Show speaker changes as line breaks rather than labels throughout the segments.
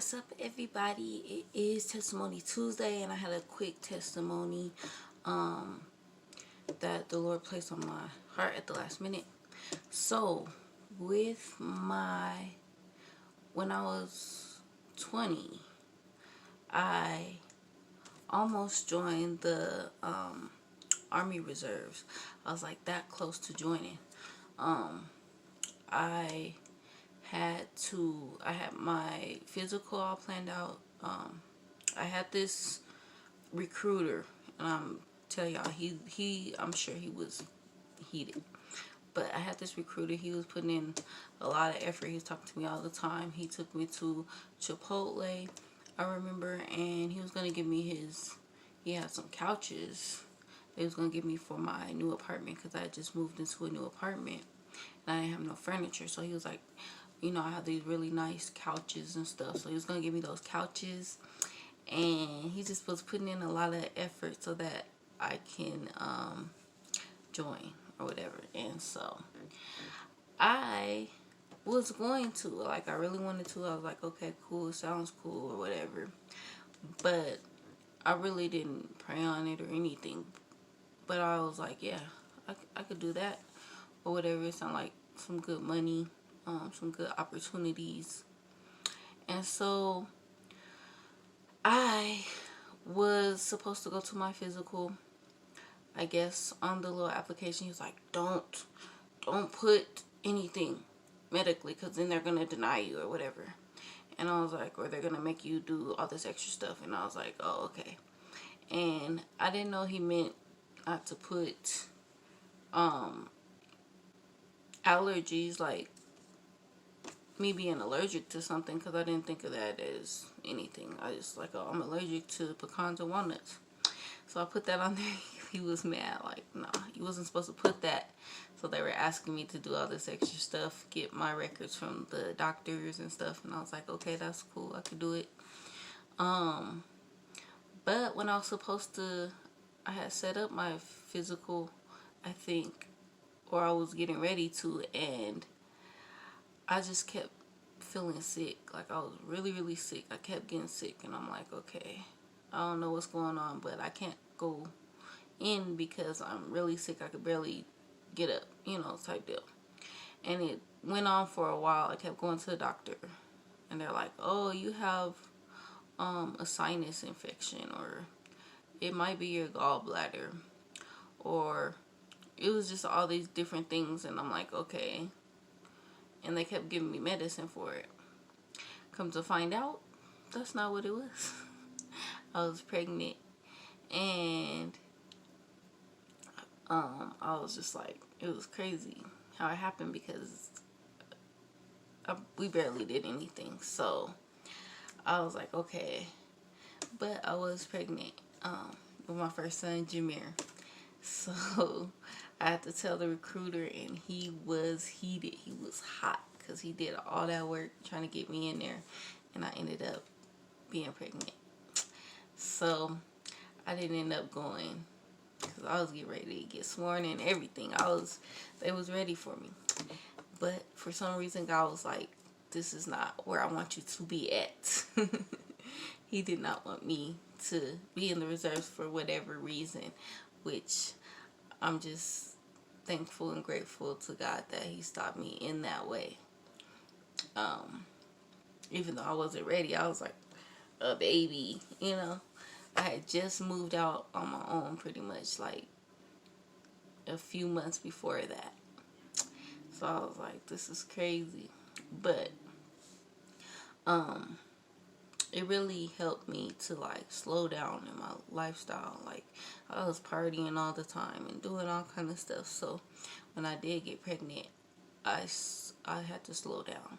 What's up, everybody? It is Testimony Tuesday, and I had a quick testimony that the Lord placed on my heart at the last minute. So, when I was 20, I almost joined the Army Reserves. I was like that close to joining. I had my physical all planned out. I had this recruiter, and I'm telling y'all, I'm sure he was heated. But I had this recruiter, he was putting in a lot of effort. He was talking to me all the time. He took me to Chipotle, I remember, and he was going to give me he had some couches he was going to give me for my new apartment, because I had just moved into a new apartment, and I didn't have no furniture. So he was like, I have these really nice couches and stuff. So he was going to give me those couches, and he just was putting in a lot of effort so that I can join or whatever. And so I was going to, I really wanted to. I was like, okay, cool, sounds cool or whatever. But I really didn't pray on it or anything. But I was like, yeah, I could do that or whatever. It sounded like some good money, some good opportunities. And so I was supposed to go to my physical. I guess on the little application, he was like, don't put anything medically, because then they're going to deny you or whatever. And I was like, or they're going to make you do all this extra stuff. And I was like, oh, okay. And I didn't know he meant not to put allergies, like me being allergic to something, because I didn't think of that as anything. I just like, oh, I'm allergic to pecans and walnuts. So I put that on there. He was mad, like, nah, you wasn't supposed to put that. So they were asking me to do all this extra stuff, get my records from the doctors and stuff, and I was like, okay, that's cool, I could do it. But when I was supposed to, I had set up my physical, I think, or I was getting ready to, and I just kept feeling sick. Like, I was really, really sick. I kept getting sick, and I'm like, okay, I don't know what's going on, but I can't go in because I'm really sick. I could barely get up, type deal. And it went on for a while. I kept going to the doctor, and they're like, oh, you have a sinus infection, or it might be your gallbladder, or it was just all these different things. And I'm like, okay. And they kept giving me medicine for it. Come to find out, that's not what it was. I was pregnant, and I was just like, it was crazy how it happened, because we barely did anything. So I was like, okay. But I was pregnant with my first son, Jameer. So I had to tell the recruiter, and he was heated. He was hot, because he did all that work trying to get me in there, and I ended up being pregnant. So I didn't end up going, because I was getting ready to get sworn in and everything. They was ready for me. But for some reason, God was like, this is not where I want you to be at. He did not want me to be in the reserves for whatever reason, which I'm just thankful and grateful to God that he stopped me in that way. Even though I wasn't ready, I was like a baby, I had just moved out on my own, pretty much, like a few months before that. So I was like, this is crazy. But it really helped me to slow down in my lifestyle. Like, I was partying all the time and doing all kind of stuff. So when I did get pregnant, I had to slow down.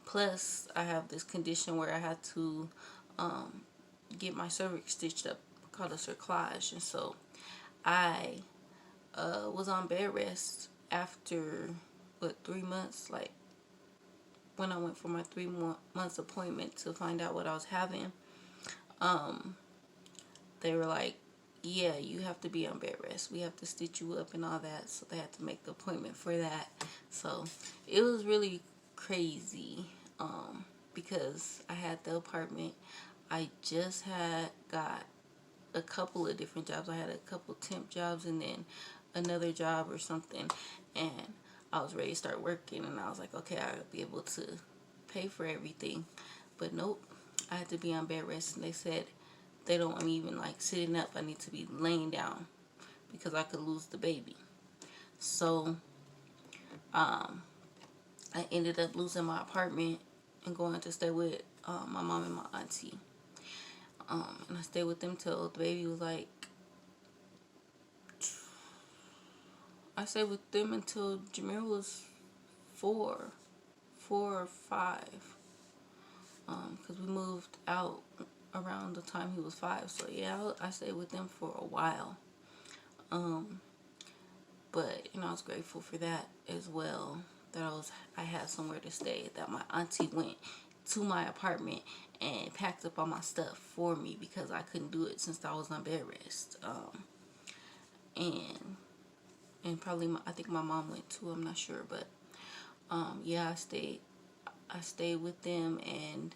Plus, I have this condition where I had to get my cervix stitched up, called a cerclage. And so I was on bed rest after 3 months, like when I went for my 3 months appointment to find out what I was having. They were like, yeah, you have to be on bed rest, we have to stitch you up and all that. So they had to make the appointment for that. So it was really crazy. because I had the apartment. I just had got a couple of different jobs. I had a couple temp jobs and then another job or something, and I was ready to start working, and I was like, okay, I'll be able to pay for everything. But nope, I had to be on bed rest, and they said they don't want me even like sitting up. I need to be laying down because I could lose the baby. So I ended up losing my apartment and going to stay with my mom and my auntie. And I stayed with them till the baby was like, I stayed with them until Jameer was 4 or 5. Because we moved out around the time he was 5. So yeah, I stayed with them for a while. But you know, I was grateful for that as well. That I had somewhere to stay. That my auntie went to my apartment and packed up all my stuff for me because I couldn't do it since I was on bed rest. And probably I think my mom went too. I'm not sure, but yeah, I stayed with them, and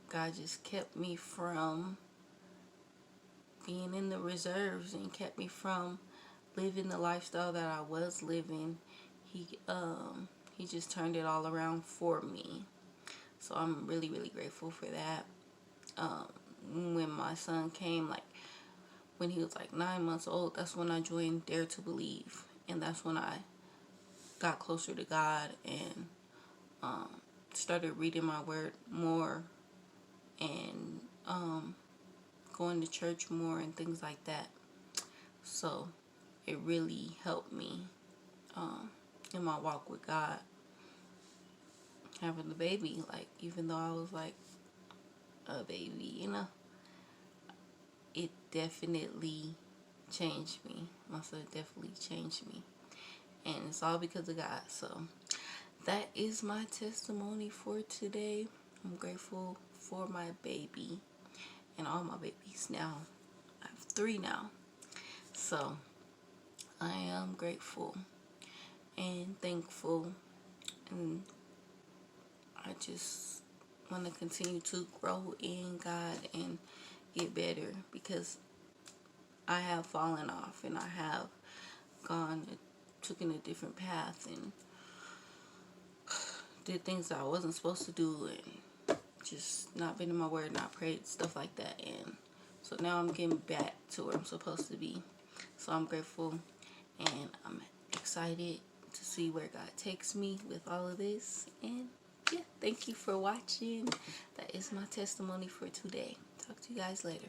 God just kept me from being in the reserves and kept me from living the lifestyle that I was living. He just turned it all around for me. So I'm really, really grateful for that. When my son came, like when he was like 9 months old, that's when I joined Dare to Believe. And that's when I got closer to God and started reading my word more and going to church more and things like that. So it really helped me in my walk with God. Having the baby, like, even though I was like a baby, you know, it definitely changed me. My son definitely changed me, and it's all because of God. So that is my testimony for today. I'm grateful for my baby and all my babies now. I have 3 now, so I am grateful and thankful, and I just want to continue to grow in God and get better, because I have fallen off and I have taken a different path and did things that I wasn't supposed to do and just not been in my word, not prayed, stuff like that. And so now I'm getting back to where I'm supposed to be. So I'm grateful and I'm excited to see where God takes me with all of this. And yeah, thank you for watching. That is my testimony for today. Talk to you guys later.